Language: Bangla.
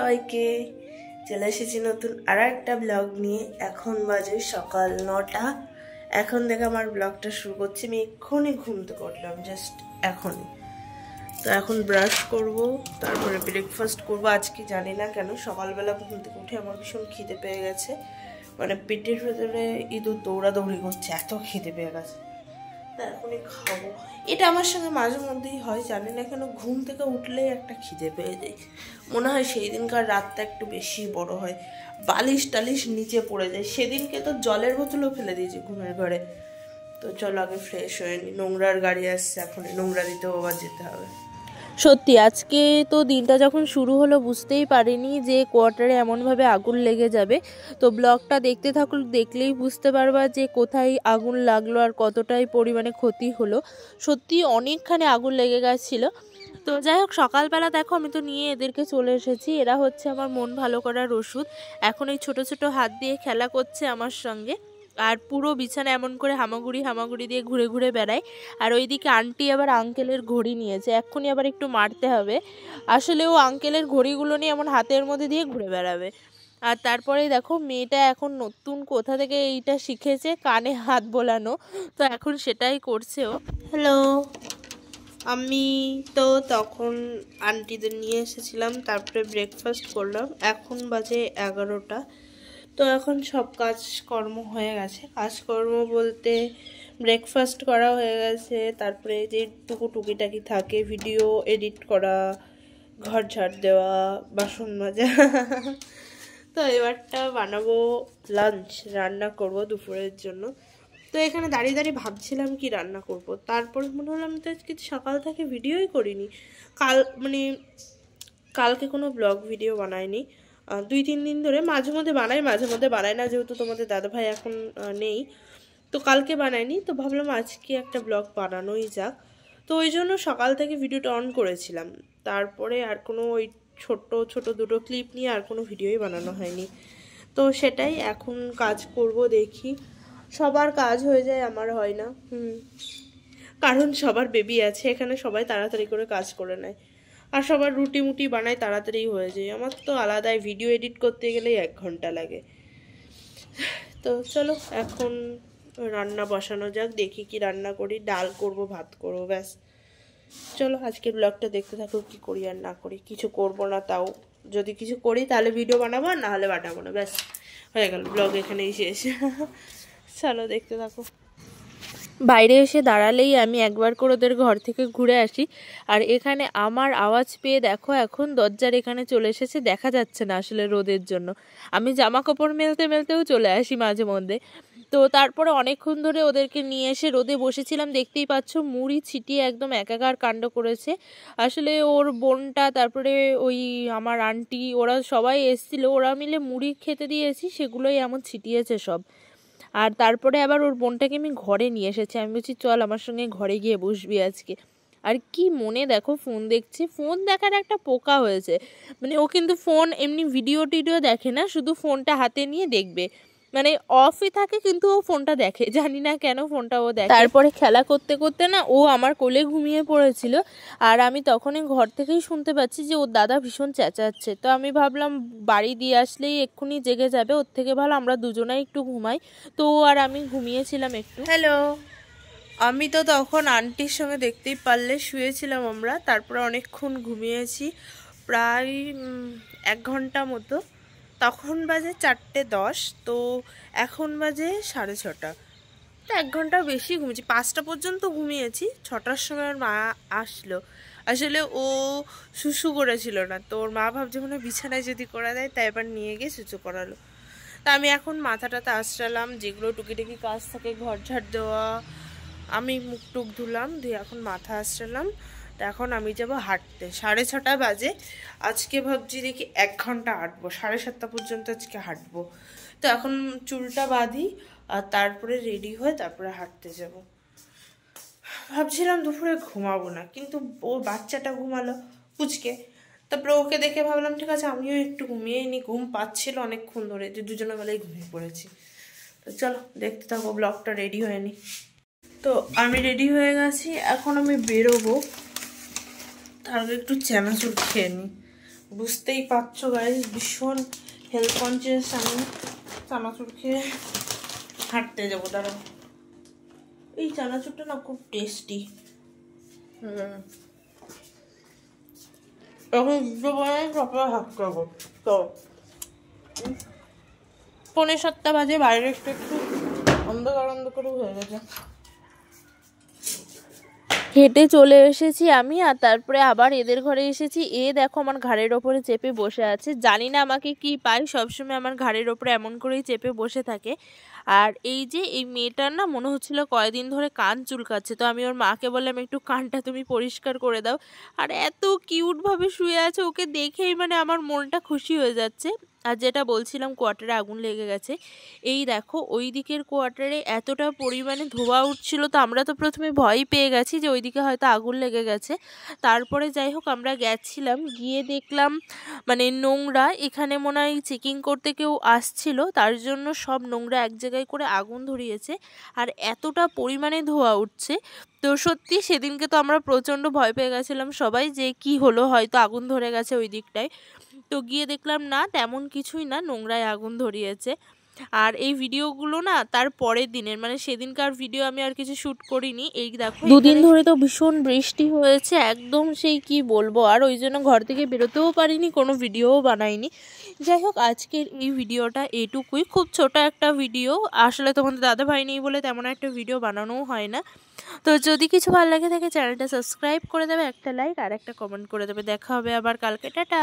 সবাইকে চলে এসেছি নতুন আরেকটা ব্লগ নিয়ে। এখন বাজে সকাল 9টা। এখন থেকে আমার ব্লগটা শুরু করছি। আমি এক্ষুনি ঘুম থেকে উঠলাম, জাস্ট এখনই। তো এখন ব্রাশ করব, তারপরে ব্রেকফাস্ট করব। আজকে জানি না কেন সকালবেলা ঘুম থেকে উঠে আমার ভীষণ খিদে পেয়ে গেছে, মানে পেটের ভেতরে ইঁদুর দৌড়াদৌড়ি করছে, এত খিদে পেয়ে গেছে। তা এখনই খাবো। এটা আমার সঙ্গে মাঝে মধ্যেই হয়, জানি না কেন ঘুম থেকে উঠলেই একটা খিদে পেয়ে যায়। মনে হয় সেই দিনকার রাতটা একটু বেশি বড় হয়, বালিশ টালিশ নিচে পড়ে যায়। সেদিনকে তো জলের বোতলও ফেলে দিয়েছি ঘুমের ঘরে। তো চলো আগে ফ্রেশ হয়ে নি, নোংরার গাড়ি আসছে, এখন নোংরা দিতেও আবার যেতে হবে। সত্যি আজকে তো দিনটা যখন শুরু হলো বুঝতেই পারিনি যে কোয়ার্টারে এমনভাবে আগুন লেগে যাবে। তো ব্লগটা দেখতে থাকুন, দেখলেই বুঝতে পারবা যে কোথায় আগুন লাগলো আর কতটাই পরিমাণে ক্ষতি হলো। সত্যি অনেকখানি আগুন লেগে গেছিলো। তো যাই হোক, সকালবেলা দেখো আমি তো নিয়ে এদেরকে চলে এসেছি। এরা হচ্ছে আমার মন ভালো করার ওষুধ। এখন এই ছোট ছোট হাত দিয়ে খেলা করছে আমার সঙ্গে, আর পুরো বিছানা এমন করে হামাগুড়ি দিয়ে ঘুরে ঘুরে বেড়ায়। আর ওইদিকে আন্টি আবার আঙ্কেলের ঘড়ি নিয়েছে, এক্ষুনি আবার একটু মারতে হবে। আসলে ও আঙ্কেলের ঘড়িগুলো নিয়ে এমন হাতের মধ্যে দিয়ে ঘুরে বেড়াবে। আর তারপরে দেখো মেয়েটা এখন নতুন কোথা থেকে এইটা শিখেছে, কানে হাত বোলানো। তো এখন সেটাই করছে ও। হ্যালো, আমি তো তখন আন্টিদের নিয়ে এসেছিলাম, তারপরে ব্রেকফাস্ট করলাম। এখন বাজে 11টা। তো এখন সব কাজকর্ম হয়ে গেছে। কাজকর্ম বলতে ব্রেকফাস্ট করা হয়ে গেছে, তারপরে যে টুকিটাকি থাকে, ভিডিও এডিট করা, ঘর ঝাড় দেওয়া, বাসন মাজা। তো এবারটা বানাবো লাঞ্চ, রান্না করব দুপুরের জন্য। তো এখানে দাঁড়িয়ে দাঁড়িয়ে ভাবছিলাম কি রান্না করব। তারপর মনে হলো আমি তো আজকে সকাল থেকে ভিডিওই করিনি। কালকে কোনো ব্লগ ভিডিও বানাইনি। 2-3 দিন ধরে মাঝে মধ্যে বানাই না, যেহেতু তোমাদের দাদাভাই এখন নেই। তো কালকে বানাইনি, তো ভাবলাম আজকে একটা ব্লগ বানানোই যাক। তো ওই জন্য সকাল থেকে ভিডিওটা অন করেছিলাম। তারপরে আর কোনো ওই ছোট ছোট দুটো ক্লিপ নিয়ে আর কোনো ভিডিওই বানানো হয়নি। তো সেটাই এখন কাজ করব, দেখি। সবার কাজ হয়ে যায়, আমার হয় না। কারণ সবার বেবি আছে এখানে, সবাই তাড়াতাড়ি করে কাজ করে নেয়, আর সবার রুটি মুটি বানায়, তাড়াতাড়ি হয়ে যায়। আমার তো আলাদাই ভিডিও এডিট করতে গেলেই 1 ঘন্টা লাগে। তো চলো এখন রান্না বসানো যাক, দেখি কি রান্না করি। ডাল করব, ভাত করব, ব্যাস। চলো আজকের ব্লগটা দেখতে থাকো, কি করি আর না করি। কিছু করব না, তাও যদি কিছু করি তাহলে ভিডিও বানাবো, আর না হলে বানাবো না, ব্যাস হয়ে গেল। ব্লগ এখানেই শেষ। চলো দেখতে থাকো। বাইরে এসে দাঁড়ালেই আমি একবার করে ওদের ঘর থেকে ঘুরে আসি। আর এখানে আমার আওয়াজ পেয়ে দেখো এখন দরজার এখানে চলে এসেছে, দেখা যাচ্ছে না আসলে রোদের জন্য। আমি জামা কাপড় মেলতেও চলে আসি মাঝে মধ্যে। তো তারপরে অনেকক্ষণ ধরে ওদেরকে নিয়ে এসে রোদে বসেছিলাম, দেখতেই পাচ্ছ মুড়ি ছিটিয়ে একদম একাকার কাণ্ড করেছে। আসলে ওর বোনটা, তারপরে ওই আমার আন্টি, ওরা সবাই এসেছিল, ওরা মিলে মুড়ি খেতে দিয়েছি, সেগুলোই এমন ছিটিয়েছে সব। আর তারপরে আবার ওর বোনটাকে আমি ঘরে নিয়ে এসেছি। আমি বলছি চল আমার সঙ্গে ঘরে গিয়ে বসবি আজকে। আর কি মনে দেখো ফোন দেখছে, ফোন দেখার একটা পোকা হয়েছে। মানে ও কিন্তু ফোন এমনি ভিডিও টিডিও দেখে না, শুধু ফোনটা হাতে নিয়ে দেখবে, মানে অফই থাকে কিন্তু ও ফোনটা দেখে, জানি না কেন ফোনটা ও দেখে। তারপরে খেলা করতে করতে না ও আমার কোলে ঘুমিয়ে পড়েছিল। আর আমি তখনই ঘর থেকেই শুনতে পাচ্ছি যে ওর দাদা ভীষণ চেঁচাচ্ছে। তো আমি ভাবলাম বাড়ি দিয়ে আসলেই এক্ষুনি জেগে যাবে, ওর থেকে ভালো আমরা দুজনেই একটু ঘুমাই। তো আর আমি ঘুমিয়েছিলাম একটু। হ্যালো, আমি তো তখন আন্টির সঙ্গে দেখতেই পারলে শুয়েছিলাম আমরা। তারপরে অনেকক্ষণ ঘুমিয়েছি, প্রায় 1 ঘন্টা মতো। তখন বাজে 4:10, তো এখন বাজে 6:30। তো 1 ঘন্টা বেশি ঘুমিয়েছি, 5টা পর্যন্ত ঘুমিয়েছি। 6টার সময় ওর মা আসলো। আসলে ও শুশু করেছিল না, তো ওর মা ভাবছে মনে বিছানায় যদি করা দেয়, তাই এবার নিয়ে গিয়ে শুশু করালো। তা আমি এখন মাথাটাতে আঁচড়ালাম, যেগুলো টুকিটাকি কাজ থাকে, ঘর ঝাড় দেওয়া, আমি মুখ টুক ধুলাম, দিয়ে এখন মাথা আঁচড়ালাম। তা এখন আমি যাব হাঁটতে, 6:30 বাজে। আজকে ভাবছি দেখি 1 ঘন্টা হাঁটবো, 7:30 পর্যন্ত আজকে হাঁটবো। তো এখন চুলটা বাঁধি, আর তারপরে রেডি হয়ে তারপরে হাঁটতে যাব। ভাবছিলাম দুপুরে ঘুমাবো না, কিন্তু ও বাচ্চাটা ঘুমালো পুচকে। তারপরে ওকে দেখে ভাবলাম ঠিক আছে আমিও একটু ঘুমিয়েই নি, ঘুম পাচ্ছিল অনেকক্ষণ ধরে, যে দুজনে বেলায় ঘুমিয়ে পড়েছি। তো চলো দেখতে থাকো ব্লগটা, রেডি হয়ে নি। তো আমি রেডি হয়ে গেছি, এখন আমি বেরোবো। তার আগে একটু চানাচুর খেয়ে নিই, বুঝতেই পারছো গাইস, ভীষণ হেলথ কনসিয়াস আমি। চানাচুর খেয়ে হাঁটতে যাবো, দাঁড়াও। এই চানাচুরটা না খুব টেস্টি। এখন সকালে হাঁটতে যাবো। তো 6:45 বাজে, বাইরে একটু একটু অন্ধকার অন্ধকার হয়ে গেছে। হেঁটে চলে এসেছি আমি, আর তারপরে আবার এদের ঘরে এসেছি। দেখো আমার ঘাড়ের ওপরে চেপে বসে আছে, জানি না আমাকে কি পায়, সবসময় আমার ঘাড়ের ওপরে এমন করেই চেপে বসে থাকে। আর এই মেয়েটার না মনে হচ্ছিল কয়েকদিন ধরে কান চুলকাচ্ছে, তো আমি ওর মাকে বললাম একটু কানটা তুমি পরিষ্কার করে দাও। আর এত কিউটভাবে শুয়ে আছে, ওকে দেখেই মানে আমার মনটা খুশি হয়ে যাচ্ছে। আর যেটা বলছিলাম, কোয়ার্টারে আগুন লেগে গেছে। এই দেখো ওই দিকের কোয়ার্টারে এতটা পরিমাণে ধোঁয়া উঠছিল, তো আমরা তো প্রথমে ভয় পেয়ে গেছি যে ওইদিকে হয়তো আগুন লেগে গেছে। তারপরে যাই হোক আমরা গেছিলাম, গিয়ে দেখলাম মানে নোংরা, এখানে মনে হয় চেকিং করতে কেউ আসছিল, তার জন্য সব নোংরা এক জায়গায় করে আগুন ধরিয়েছে। আর এতটা পরিমাণে ধোঁয়া উঠছে, তো সত্যি সেদিনকে তো আমরা প্রচণ্ড ভয় পেয়ে গেছিলাম সবাই, যে কি হলো, হয়তো আগুন ধরে গেছে ওই দিকটায়। তো গিয়ে দেখলাম না, তেমন কিছুই না, নোংরায় আগুন ধরিয়েছে। আর এই ভিডিওগুলো না তার পরের দিনের, মানে সেদিনকার ভিডিও আমি আর কিছু শ্যুট করিনি। এই দেখো 2 দিন ধরে তো ভীষণ বৃষ্টি হয়েছে, একদম সেই কি বলবো, আর ওই জন্য ঘর থেকে বেরোতেও পারিনি, কোনো ভিডিওও বানাইনি। যাই হোক আজকের এই ভিডিওটা এইটুকুই, খুব ছোট একটা ভিডিও, আসলে তোমাদের দাদা ভাই নেই বলে তেমন একটা ভিডিও বানানোও হয় না। তো যদি কিছু ভালো লাগে থাকে চ্যানেলটা সাবস্ক্রাইব করে দেবে, একটা লাইক আর একটা কমেন্ট করে দেবে। দেখা হবে আবার কালকে, টাটা।